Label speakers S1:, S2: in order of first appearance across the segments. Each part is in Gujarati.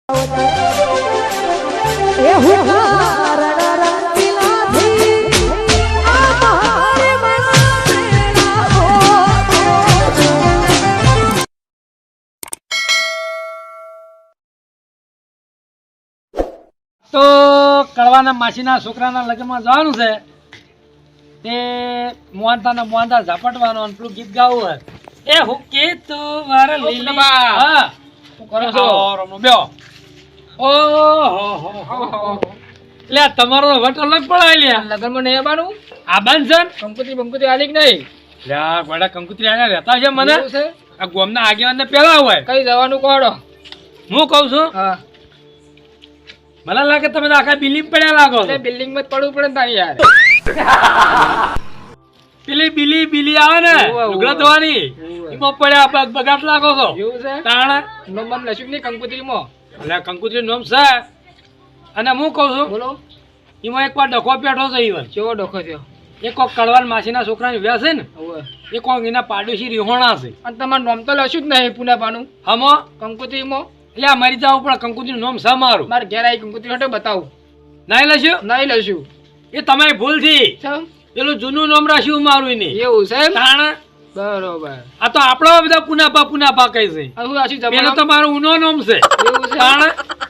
S1: તો કડવાના માસીના છોકરાના લગ્નમાં જવાનું છે તે મોહનતા ઝાપટવાનો અને પેલું ગીત ગાવું હોય એ હુકે તું મારા લીલી હા શું કરો છો રમણો બેઓ ઓહો લે તમારો વટ અલગ પડાય લે લગ્નમાં નહીં આવવાનું આ બંધન કંકુતરી આલી કે નહીં લે ગોડા કંકુતરી આયા રહેતા છે મને આ ગોમના આગેવાનને પેલા હોય કઈ જવાનું કોડો હું કહું છું હા મને લાગે તમે આખા બિલ્ડિંગ પડ્યા લાગો છો બિલ્ડિંગ માં પડવું પડે તારી યાર પેલી બિલી આવે ને લુગડા ધોવાની એમાં પડ્યા બગાટ લાગો છો એવું છે તાણ નોમ લશું ની કંકુતરી માં એટલે કંકુતરી નોમ છે અને હું કહું છું બોલો એમાં એક વાર ડખો પેઠો છે ઈવન કેવો ડખો થયો એક કોક કડવાન માસીના છોકરાની વ્યાસ છે ને એ કોક એના પાડોશી રિહોણા છે અને તમારું નામ તો લશું જ નહીં પુનાપાનું હમો કંકુતરી માં એટલે મારી જાવ પણ કંકુતરીનું નામ છે મારું મારે ઘેર આવી કંકુતરી હટો બતાવું નહીં લઈશું એ તમારી ભૂલ થી પેલું જૂનું નામ રાખ્યું મારું એને એવું છે તાણ બરોબર આ તો આપણો બધા પુનાપા કહે છે પેલો તો મારું ઊનો નામ છે એવું છે તાણ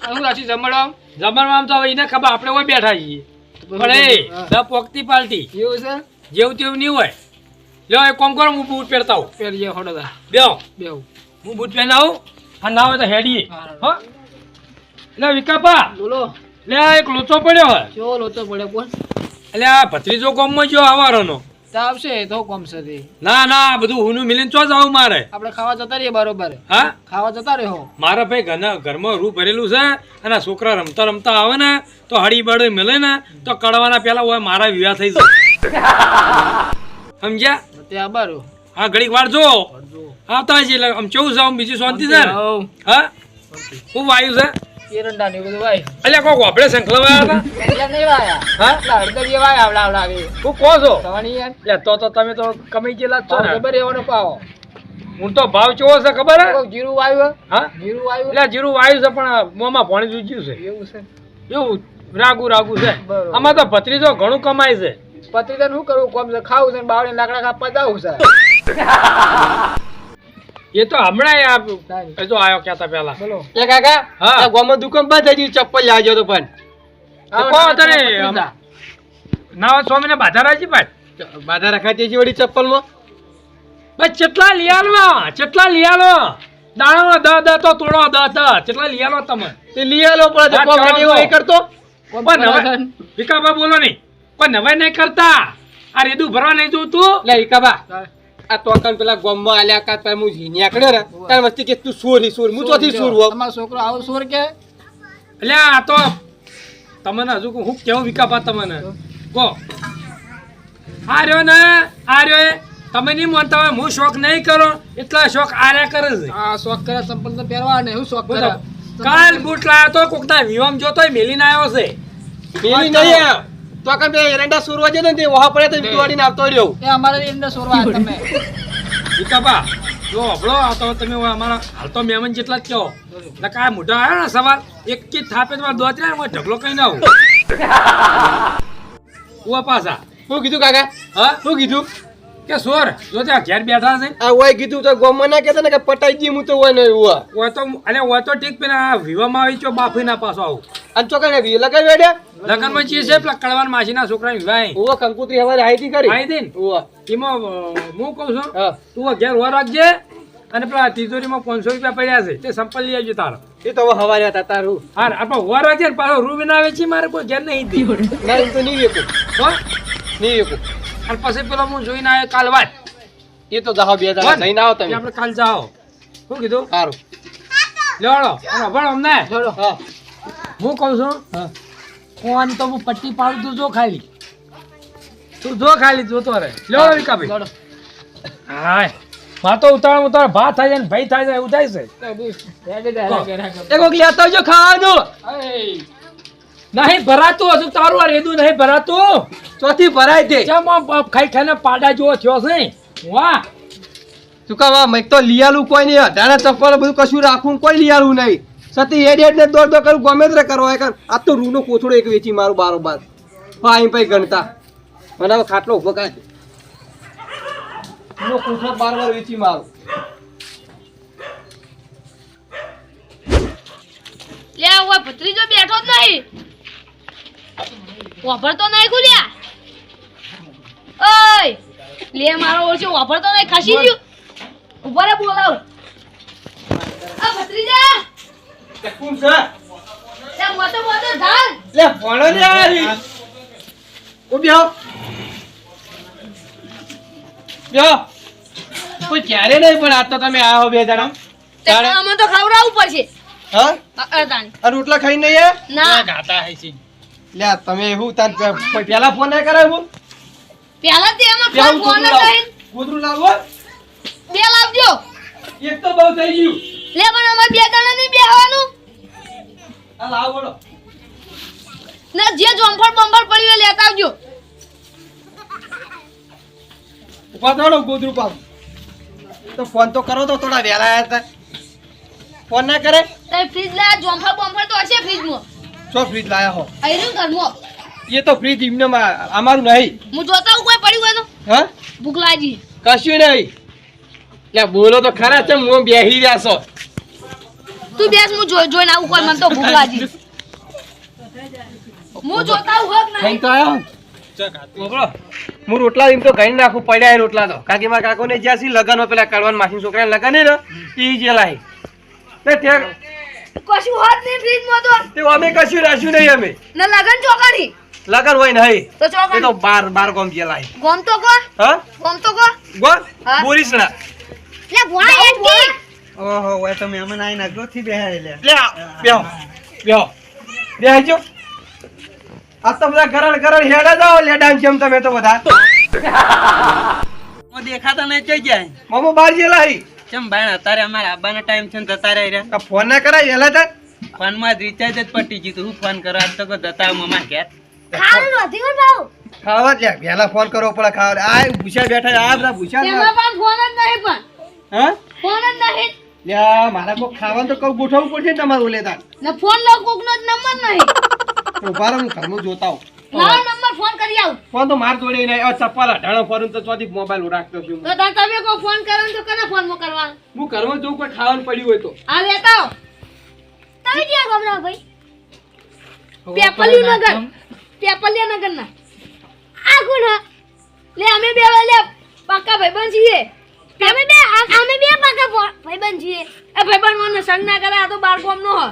S1: હું રાશી જમણવા તો એને ખબર આપણે હોય બેઠા છીએ પણ એ દ પોકતી પાલટી એવું છે જેવું તેવું નહીં હોય લ્યો એક કોમ કરો હું બૂટ પહેરતા આવું પહેરીએ હોડો બેવ હું બૂટ પહેરી આવું આ ના હોય તો હેડીએ હો લે વિકાપા બોલો લે એક લોચો પડ્યો હે કેવો લોચો પડ્યો બોલ એટલે આ ભત્રીજો કોમમાં જો આવવાનો આવશે તો કોમ છે ના બધું હુનું મિલીને ચો જાવ મારે આપણે ખાવા જતા રહીએ બરોબર હા ખાવા જતા રહ્યો મારા ભાઈ ઘરમાં રૂ ભરેલું છે અને છોકરા રમતા આવે ને તો હળી બળે મળે ને તો કડવાના પેલા હોય મારા વિવાહ થઈ જાય સમજ્યા ત્યાં બરો હા ઘડીક વાર જો આવતા છે એટલે આમ કેવું છે આમ બીજી શાંતિ છે ને હા હું વાયુ છે એરંડા ને બધું વાય અલ્યા કોક આપણે સંખલવા હતા નહીં વાયા હા હળદરી વાય આવડા હું કહો છો તમારી યાર લે તો તમે તો કમાઈ ગયેલા છો ને ખબર એવાનો પાવો હું તો ભાવ કેવો છે ખબર હે જીરું વાયુ હા જીરું વાયુ એટલે જીરું વાયુ છે પણ મોમાં પાણી દૂજ્યું છે એવું છે એવું રાગુ છે આમાં તો ભત્રીજો ઘણું કમાય છે ભત્રીજાને શું કરવું કોમ છે ખાવું છે બાવળી લાકડા કાપવા જાવું છે એ તો હમણાં જો આયો ક્યાં પેલા બોલો એ કાકા હા ગોમાં દુકાન બંધ થઈ ગઈ ચપ્પલ લાવજો તો પણ કો તને ના સ્વામીને બાધા રાખી પણ બાધા રખાતી છે વળી ચપ્પલમાં બસ ચેટલા લીયાલો દાણો દ તો તોડો દ ચેટલા લીયાલો તમે તે લીયાલો પણ કોમ નહીં કરતો પણ હવે વિકાબા બોલો નહીં પણ નવાઈ નહીં કરતા આ રેદુ ભરવા નહીં જોતું લે વિકાબા આ તો કન પેલા ગોમમાં આલ્યા કા પર હું જીન્યા કર્યો ને તાર વસ્તી કે તું સોર હું ચોથી સોર હો તમારો છોકરો આવો સોર કે એટલે આ તો તમને હજુ હું કેવું વિકાપા તમને કો આ રહ્યો તમે નહીં માનતા હોય હું શોખ નહીં કરો એટલા શોખ આર્યા કરે છે આ શોખ કરે સંપલ તો પહેરવા ને હું શોખ કરે કાલ બૂટ લાવ્યો તો કોકના વિવામ જોતોય મેલીને આવ્યો છે મેલી નહીં આવ્યો તો કન બે એરંડા સુરવા જે ને તે વહા પડે તો વિવાડીને આવતો રહ્યો એ અમારે એરંડા સુરવા તમે વિકાપા જો હબળો આવતો તમે અમારા હાલ તો મહેમાન જેટલા જ કહો એટલે કાંઈ મોઢા આવ્યો ને સવાર એક જ થાપે તમારે દોતર્યા ને ઢગલો કઈ ના આવું ઉવા પાછા શું કીધું કાકા હા શું કીધું કે સોર જો ત્યાં ઘેર બેઠા છે આ ઓય કીધું તો ગોમમાં ના કહેતા ને કે પટાઈ દી હું તો હોય ને ઓય તો અરે ઓય તો ઠીક પેલા આ વિવામાં આવી છો બાફી ના પાછો આવું અને ચોકને વી લગાવી વેડ્યા લગનમાં ચી છે પેલા કડવાન માસીના છોકરાની વિવાહ ઓવા કંકુતરી હવારે આઈતી કરી આઈતી ને ઓવા એમાં હું કહું છું તું ઘેર વાર રાખજે અને પેલા તિજોરીમાં 500 રૂપિયા પડ્યા છે તે સંપલ લઈ આવજો તારો એ તો હવારે હતા તારું હા આપણે વાર રાખજે ને પાછો રૂ બનાવે છે મારે કોઈ ઘેર નહીં દી ના એમ તો નહીં વેકું હો નહીં વેકું અને પછી પેલો હું જોઈને આવ્યો કાલ વાત એ તો જાઓ બે જણા જઈને આવો તમે આપણે કાલ જાઓ શું કીધું સારું લેવાડો ભણો અમને હા હું કહું છું કોણ તો હું પટ્ટી પાડું તું જો ખાલી જોતો રહે લેવાડો વિકાભાઈ હાય માં તો ઉતાળ ભાત થાય છે ને ભાઈ થાય છે એવું થાય છે એક ઓક લેતા આવજો ખાવાનું નહીં ભરાતું હજુ તારું આ રેદું નહીં ભરાતું ચોથી ભરાય દે ખાઈ ખાઈને પાડા જેવો થયો છે વાહ શું કા મેં તો લીયાલું કોઈ નહીં અઢારે ચપ્પલ બધું કશું રાખવું કોઈ લીયાલું નહીં
S2: સતી હેડ ને દોડ દોડ કરું ગમે તે કરો કર આ તો રૂનો કોથળો એક વેચી મારું બારોબાર હા અહીં પછી ગણતા મને હવે ખાટલો ઉભો કાઢ રૂનો કોથળો બારોબાર વેચી મારું
S3: લે ઓય ભત્રીજો બેઠો જ નહીં વાપરતો નહીં ગુલિયા ઓય લે મારો ઓછો વાપરતો નહીં ખસી ગયો ઉભા રે બોલાવ આ ભત્રીજા
S2: તે કોણ છે
S3: લે મોટો મોટો ધાન
S2: લે ભણો ને યાર ઓ બેહો બેહો કોઈ ક્યારે નહીં પણ આજ તો તમે આવો બે જણા
S3: તે આમાં તો ખવડાવવું પડશે
S2: હા
S3: તાન
S2: આ રોટલા ખાઈ નહીં હે
S3: ના
S1: ગાતા હે છે
S2: લે તમે એવું તાર પેલા ફોન ના કરાય હું
S3: પહેલા તે એમાં ફોન લઈને
S2: કૂતરું લાવો
S3: બે લાવજો
S2: એક તો બહુ થઈ ગયું
S3: લે પણ અમાર બે જણા નહીં બેહવાનું
S2: આ લાવો બોલો
S3: ના જે જોંફળ બંફળ પડ્યું એ લેતા આવજો
S2: ઉભા થોડો કૂતરું પાવ તો ફોન તો કરો તો થોડા વહેલા આયા હતા ફોન ના કરે
S3: તે ફ્રીજ લે જોંફળ બંફળ તો હશે ફ્રીજમાં
S2: છો ફ્રીજ લાયા હો
S3: આયરું ઘરમાં
S2: એ તો ફ્રીજ એમને અમારું નહીં
S3: હું જોતા હું કોઈ પડ્યું હોય તો
S2: હા
S3: ભૂખ લાગી
S2: કશું નહીં લે બોલો તો ખરા છે હું બેહી રહ્યા છો
S3: તું બેસ હું જોઈને આવું કોઈ મને તો ભૂખ લાગી હું જોતા હું હક
S2: ખાઈ
S3: નહીં
S2: તો આયો બોલો હું રોટલા એમ તો ઘણી નાખું પડ્યા એ રોટલા તો કાકી માં કાકો ને જ્યાં સી લગન પેલા કાઢવાન માસી છોકરા લગન ને એ જે લાય તે
S3: કશું હોત નહીં ફ્રીજમાં તો
S2: તે અમે કશું રાખ્યું નહીં અમે
S3: ને લગન ચોકડી
S2: લગન હોય નહીં
S3: તો
S2: એ
S3: ચોકડી
S2: તો બાર ગોમ જે લાય
S3: ગોમ તો કો
S2: હા
S3: ગોમ તો કો
S2: ગો
S3: હા.
S2: બોરીસણા
S3: લે ભોળા એટકી
S4: ઓહો ઓય તમે અમને આઈને અગરોથી બેહાડી લે
S2: લે બેહો બેહો બેહજો આ તો બધા ગરણ હેડા જાઓ લેડામ કેમ તમે તો બધા
S4: ઓ દેખાતા નહીં કઈ જાય
S2: મામો બાર જે લાઈ
S4: ચમ ભાઈ અત્યારે અમારા આબાનો ટાઈમ છે ને જતા રહ્યા
S2: આ ફોન ના કરાય એલા તાર
S4: ફોનમાં જ રિચાર્જ જ પટી ગયું હું ફોન કરો આજ તો કોઈ જતા મમ્મા ઘેર
S3: ખાવાનું નથી હો બાઉ
S2: ખાવા લે પહેલા ફોન કરવો પડે ખાવા આ ભૂસા બેઠા આ બધા ભૂસા
S3: તેમાં પણ ફોન જ નહીં પણ
S2: હા
S3: ફોન જ નહીં
S2: લે મારા કો ખાવાનું તો કઉ ગોઠવવું પડશે ને તમારું લેતા
S3: ને ફોન લો કોકનો જ નંબર નહીં
S2: ઉભા રહો હું ઘરમાં જોતા આવું
S3: લાવો નંબર ફોન કરી આવ
S2: ફોન તો માર જોડે નહીં આ ચપ્પલ હટાણો ફરું તો ચોથી મોબાઈલ રાખતો છું
S3: તો તાર તમે કો ફોન કરો તો કને ફોન મો કરવાનો
S2: હું ઘરમાં જોઉં કોઈ ખાવાનું પડ્યું હોય તો
S3: આ લેતા આવો તમે ક્યાં ગમરા ભાઈ પેપલિયું નગર પેપલિયા નગર ના આ કોણ હે? લે અમે બે લે પાકા ભાઈબંધ છીએ અમે બે પાકા ભાઈબંધ છીએ એ ભાઈબંધ મને સંગ ના કરે આ તો બાર ગામ નો હ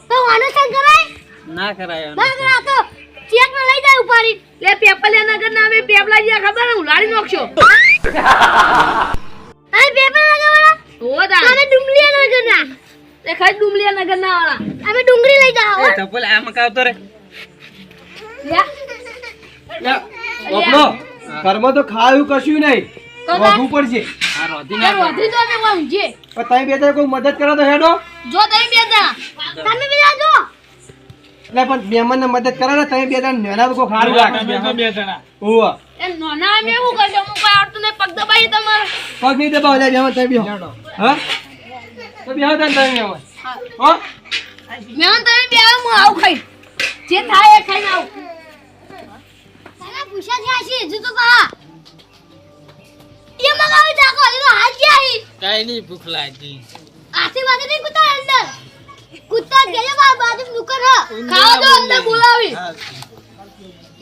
S3: તો આનો સંગ કરાય
S4: ના કરાય
S3: ના કરા તો ચેક માં લઈ જાય ઉપાડી લે પેપલિયા નગર ના અમે પેપલા જે ખબર ને ઉલાડી નાખશો અરે પેપલા નગર વાળા ઓ દા અમે ડુંગલિયા નગર ના તે ખાઈ ડુંગલિયા નગર ના વાળા અમે ડુંગળી લઈ જાવ
S4: એ ચપ્પલ આમ કાવતો રે
S3: લે
S2: લે ઓપનો ઘરમાં તો ખાવું કશું નહીં
S3: તો
S2: વધવું પડશે
S4: આ રોધી
S3: યાર વધી તો અમે ઊંઘીએ
S2: પણ તમે બે જણા કોઈ મદદ કરો તો હેડો
S3: જો તમે બે જણા તમે બે જો
S2: એટલે પણ મહેમાન ને મદદ કરો ને તમે બે જણા નાના કોઈ ખારું રાખે
S1: બે જણા
S2: ઓવા
S3: એ નોના અમે એવું કરજો હું કોઈ આવડતું નહીં પગ દબાઈ તમારે
S2: પગ નહીં દબાવ લે મહેમાન તમે બેહો હા તો બેહો તાન તમે મહેમાન હો
S3: મેં તમે બે આવો હું આવું ખાઈ જે થાય એ ખાઈને આવું તમે પૂછ્યા છે આશી હજુ તો કહા એ મગાવી જાકો હજુ તો હાલ ગયા હી
S4: કાઈ નહીં ભૂખ લાગી
S3: આથી વાગે નહીં કુત્તા અંદર કુત્તા ગેલે બાજુ દુકાન હ ખાવા દો અંદર બોલાવી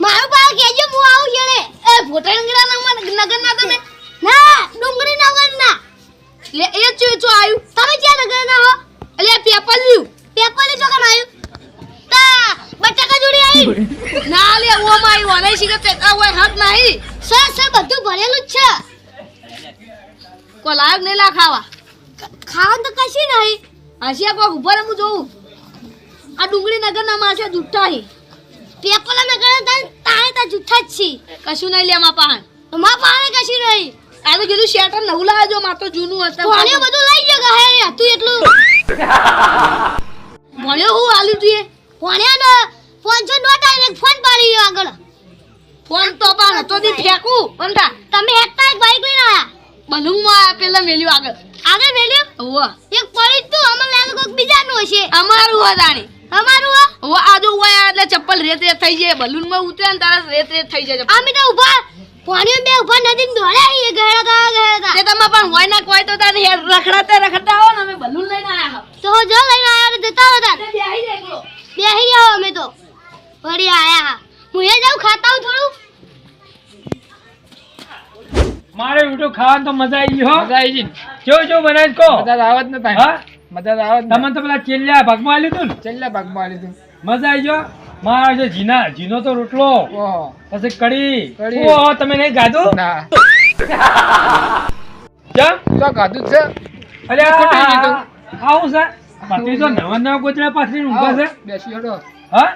S3: મારું પા કેજો હું આવું છેડે એ ભોટણગીરા નગર ના તમે ના ડુંગરી નગર ના લે એ ચો આયુ તમે ક્યાં નગર ના હો એટલે પેપલ્યું ચોકન આયુ તા બટાકા જોડી આઈ ના લે ઓ માઈ ઓને શીખે તે કોઈ હાથ નહીં સર બધું ભરેલું જ છે કો લાગ નહીં લા ખાવા તો કશી નહીં હસિયા કો ઉપર હું જોઉં આ ડુંગળી નગર ના માસે જુઠ્ઠા હી પેપલા નગર તાણે તા જુઠ્ઠા જ છી કશું નહીં લે મા પાણ તો મા પાણે કશું નહીં આ તો કીધું શેટર નવું લાવજો મા તો જૂનું હતું ભણ્યો બધું લઈ ગયો ગહે રે તું એટલું ભણ્યો હું આલ્યું તું એ ભણ્યા ને ફોન જો નોટ આવીને ફોન પાડી ગયો આગળ ફોન તો પણ હતો દી ફેંકું બંધા તમે હેકતા એક બાઈક લઈને આયા બલૂનમાં આ પેલા મેલ્યું આગળ મેલ્યું ઓવા એક પડી તું અમાર લાલ કોક બીજાનું હશે અમારું હદાણી અમારું ઓવા આજો ઓયા એટલે ચપ્પલ રેત રેત થઈ જાય બલૂનમાં ઉતરે ને તારા રેત રેત થઈ જાય અમે તો ઊભા પાણી બે ઊભા નદી દોડ્યા એ ગયા તે તમે પણ હોય ના કોઈ તો તારે રખડતા આવો ને અમે બલૂન લઈને આયા તો જો લઈને આયા જતા હતા બેહી રહ્યા અમે તો ફરી આયા હું એ જાઉં ખાતા હું થોડું
S1: મારે ઊંટું ખાવાનું તો મજા આવી હો મજા આવી જો જો બનાવી કો મજા આવત ન થાય હા મજા આવત તમને તો પેલા ચેલ્લા ભાગમાં આલ્યું તું ને ચેલ્લા ભાગમાં આલ્યું તું મજા આવી જો મારો જો જીનો તો રોટલો પછી કઢી ઓહો તમે નહીં ગાધું ના કેમ તો ગાધું છે અરે ખોટી દીધું આવું છે પાછી તો નવા ગોચડા પાછી ઊંઘા છે બેસી હડો હા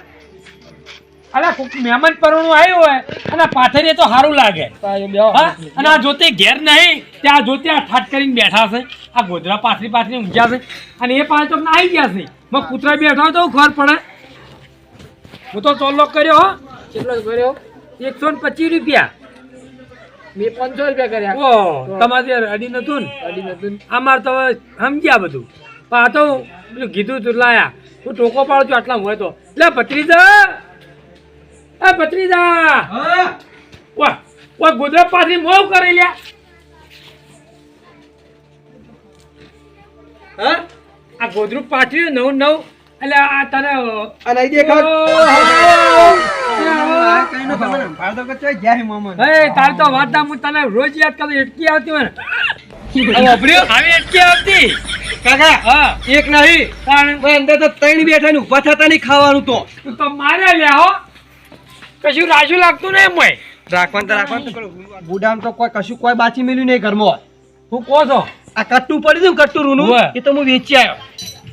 S1: અલા કોક મહેમાન પરણું આવ્યું હોય અને પાથરીએ તો સારું લાગે હા અને આ જોતે ઘેર નહીં ત્યાં જોતે આ ઠાટ કરીને બેઠા છે આ ગોધરા પાથરી ઊંઘ્યા છે અને એ પાંચ તો આવી ગયા છે મગ કૂતરા બેઠા હોય તો ખબર પડે હું તો ચોલ્લો કર્યો હો કેટલો કર્યો 125 રૂપિયા મેં 500 રૂપિયા કર્યા ઓહ તમારે અડી નતું અમાર તો સમજ્યા બધું પણ આ તો પેલું કીધું તું લાયા હું ટોકો પાડું છું આટલા હોય તો લે ભત્રીજા આ ભત્રીજા વાહ વાહ ગોધરા પાથરી મોવ કરી લ્યા હા આ ગોધરું પાથર્યું નવ એટલે આ તને
S2: અને અહીં દેખાડ
S1: તાર તો વાત ના હું તને રોજ યાદ કરું એટકી આવતી હોય ને આવી એટકી આવતી
S2: કાકા
S1: હા
S2: એક નહીં અંદર તો ત્રણ બેઠા ને ઉભા થતા નહીં ખાવાનું તો
S1: તું તો મારે લ્યા હો કશું રાજુ લાગતું નહીં મોય
S2: રાખવાનું બુડામ તો કોઈ બાચી મેલ્યું નહીં ઘરમાં
S1: હું કહો છો
S2: આ કટ્ટું પડ્યું ને કટ્ટું રૂનું એ તો હું વેચી આવ્યો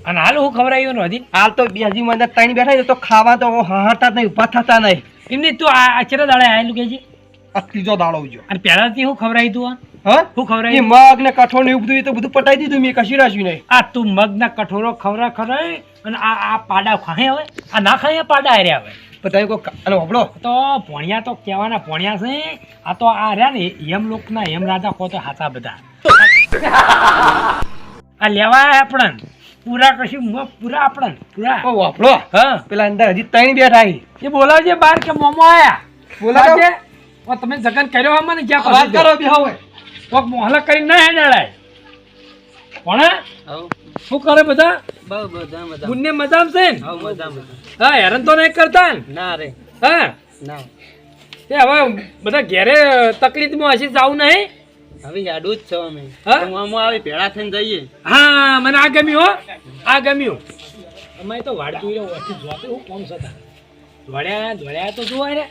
S1: અને હાલ હું ખવડાવ્યો ને હજી
S2: હાલ તો બેજી માં અંદર ત્રણ બેઠા ને તો ખાવા તો હાટા નહીં ઉભા થતા નહીં
S1: એમની તું આ ચેરા દાડે આવેલું કે છે
S2: આ ત્રીજો દાડો ઉજો
S1: અને પહેલાથી હું ખવડાવી તું
S2: હા
S1: હું
S2: એ
S1: ખવડાવી
S2: મગ ને કઠોળ ને એવું બધું એ તો બધું પટાઈ દીધું મેં કશી રાખ્યું નહીં
S1: આ તું મગના કઠોરો ખવડાય અને આ પાડા ખાય હવે આ ના ખાય પાડા હાર્યા હવે
S2: બધા કોઈ અને હોબળો
S1: તો ભણ્યા તો કહેવાના ભણ્યા છે આ તો આ રહ્યા ને યમ લોકના યમ રાજા કહો તો હાચા બધા આ લેવા આપણને પૂરા કશું પૂરા આપણને પૂરા
S2: ઓ હોબળો
S1: હા
S2: પેલા અંદર હજી ત્રણ બેઠા
S1: એ બોલાવજે બાર કે મોમો આયા
S2: બોલાવજે.
S1: તમે જગન કર્યો આમાં ને જ્યાં
S2: વાત કરો બે હવે
S1: કોક મોહલા કરીને ના હેડાય પણ શું કરે બધા બુનને મજામાં છે ને હા હેરાન તો નહીં કરતા ને
S4: ના રે
S1: હા
S4: ના
S1: તે હવે બધા ઘેરે તકલીફમાં હશે જાવું નહીં
S4: હવે યાડું જ છે અમે
S1: હા?
S4: હું આવી ભેળા થઈને જઈએ
S1: હા મને આ ગમ્યું હો આ ગમ્યું અમારે તો વાડ જોઈ રહ્યો ઓછી જોતે હું કોમ છતા દોડ્યા તો જોવા રે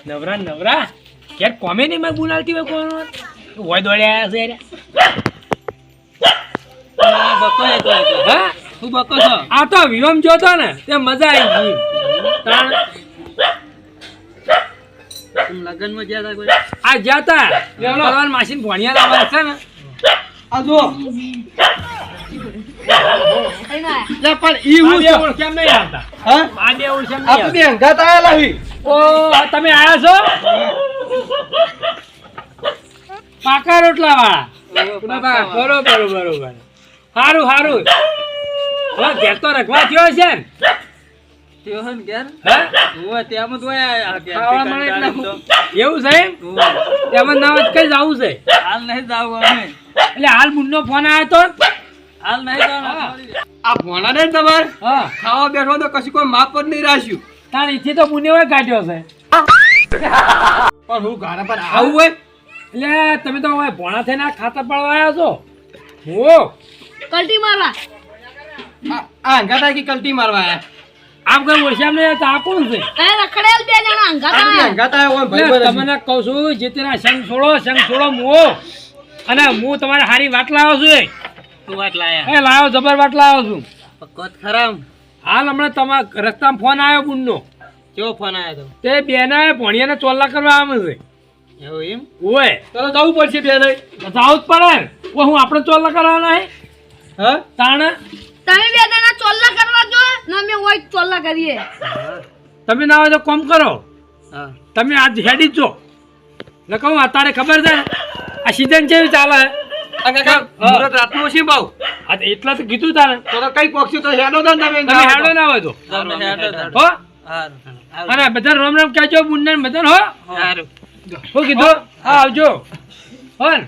S1: નવરા ક્યાંક કોમે નહીં મેં બોલાવતી હોય કોણ હોય દોડ્યા છે રે
S4: બકો એકલો
S1: હા
S4: હું બકો છો
S1: આ તો વિરમ જોતો ને તે મજા આવી ગઈ તાણ
S4: લગન માં ગયા હતા કોઈ
S1: આ જાતા ભગવાન માસીન ભણ્યા લાવવા છે ને
S2: આ જો લે પણ ઈ હું
S1: આ બે ઓળ કેમ નહીં આવતા
S2: હા
S1: આ બે ઓળ કેમ
S2: આ
S1: નહીં
S2: તો બે અંગાત આયેલા હી
S1: ઓ તમે આયા છો પાકા રોટલા વાળા બરોબર સારું હવે ઘેર તો રખવા થયો છે ને
S4: તેઓ હન ઘેર
S1: હે
S4: હું ત્યાં જ વયા
S1: ખાવા મળે એટલે એવું છે એમ એમાં ના વાત કઈ જવું છે
S4: હાલ નહીં જાવ અમે
S1: એટલે હાલ મુન્નો ફોન આવ્યો તો
S4: હાલ નહીં જાવ
S2: આ ભોણા ને તમાર
S1: હા
S2: ખાવા બેઠો તો કશું કોઈ માપ જ નહીં રાખ્યું
S1: તાર ઈથી તો મુન્ને હોય કાઢ્યો છે
S2: પણ હું ઘરે પર આવું હોય
S1: એટલે તમે તો હવે ભોણા થઈને આ ખાતર પાડવા આવ્યા છો હો
S3: કલ્ટી મારવા
S2: આ અંગાત આખી કલટી મારવા આયા
S1: આમ કઈ ઓછામ નહીં આ કોણ છે
S3: એ રખડેલ બે જણા અંગાત
S2: આ
S3: આયા.
S2: અંગાત આયા હોય ભાઈ
S1: એટલે તમને કહું છું જે તેના સંગ છોડો મો અને હું તમારે હારી વાત લાવ્યો છું
S4: તું વાત લાયા
S1: એ લાવ્યો જબર વાત લાવ્યો છું
S4: પકોત ખરામ
S1: હાલ હમણાં તમારા રસ્તામાં ફોન આવ્યો બુનનો
S4: કેવો ફોન આવ્યો તો
S1: તે બેના ભણિયાને ચોલ્લા કરવા આવે છે
S4: એવું એમ
S1: ઓય
S2: તો જવું પડશે બે નહીં
S1: જાવું જ પડે ને ઓ હું આપણે ચોલ્લા કરવાના હે
S2: હા
S1: તાણ
S3: તમે બે જણા ચોલ્લા કરવા જો ને અમે ઓય ચોલ્લા કરીએ
S1: તમે ના હોય તો કોમ કરો
S4: હા
S1: તમે આજ હેડી જ છો ને કહું અત્યારે ખબર છે ને આ આ સીઝન કેવી ચાલે
S2: આ કાકા મુહૂર્ત રાતનું છે ભાવ
S1: આ તો એટલા તો કીધું તારે
S2: તો કઈ પોક્ષી તો હેડો દો ને તમે
S1: તમે હેડો ના હોય તો હો અને બધા રામ રામ કહેજો બુનને બધા હો શું કીધું હા આવજો હો ને?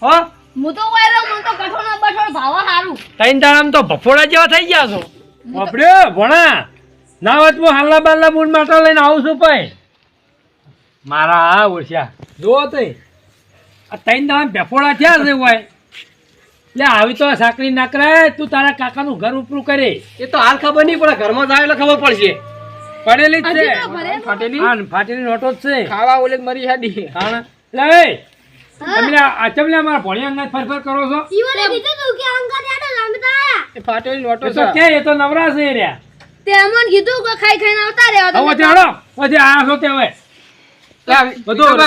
S1: હો
S3: હું તો વાયરો મને તો કઠોળ ના બઠોળ ભાવા હારું
S1: ત્રણ દાડામાં તો ભફોડા જેવા થઈ ગયા છો બાપડ્યો ભણા ના હોત હું હાલ્લા બાલ્લા બુન માટે લઈને આવું છું ભાઈ મારા આ ઓછા જુઓ તો આ ત્રણ દાડા ભફોડા થયા છે હોય એટલે આવી તો સાંકળી ના કરાય તું તારા કાકાનું ઘર ઉપરું કરે
S2: એ તો હાલ ખબર નહીં પડે ઘરમાં જાય એટલે ખબર પડશે
S1: પડેલી જ છે
S3: હજી તો ભલે.
S1: ફાટેલી હા ફાટેલી નોટો જ છે
S2: ખાવા ઓલે મરી હાડી
S1: ખાણા લે એ તમે આ ચમલે અમારા ભણ્યા અંગાત ફરફર કરો છો
S3: ઈવને કીધું તું કે અંકા દેડો રમતા આયા
S2: એ ફાટેલી નોટો
S1: એ તો કે એ તો નવરા છે રહ્યા
S3: તે અમન કીધું કે ખાઈ ખાઈને આવતા રહેવા
S1: હવે
S3: તમે
S1: તે હડો પછી આ છો તે હવે બધું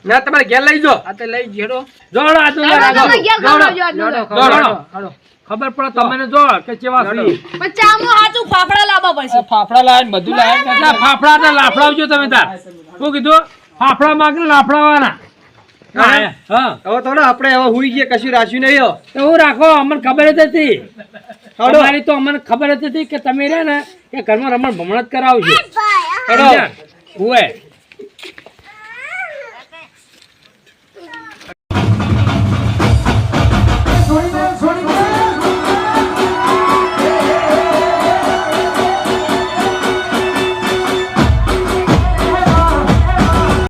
S2: ના તમારે ઘેર લઈ જો આ તો લઈ જેડો
S1: જોડો આ તો
S3: તમે ઘેર ખવડાવજો આજનું તો.
S1: જોડો ખબર પડે તમને જો કે કેવા છે
S3: પણ ચામો હાચું ફાફડા લાવવા પડશે
S2: ફાફડા લાય બધું લાય
S1: ના ફાફડા તો લાફડાવજો તમે તાર શું કીધું ફાફડા માંગ લાફડાવાના હા
S2: હવે તો ને આપણે હવે હુઈ ગયા કશું રાખ્યું નહીં હો
S1: એવું રાખો અમને ખબર જ હતી તમારી તો અમને ખબર જ હતી કે તમે રહ્યા ને કે ઘરમાં રમણ ભમણ જ કરાવજો
S2: હેડો.
S1: હુએ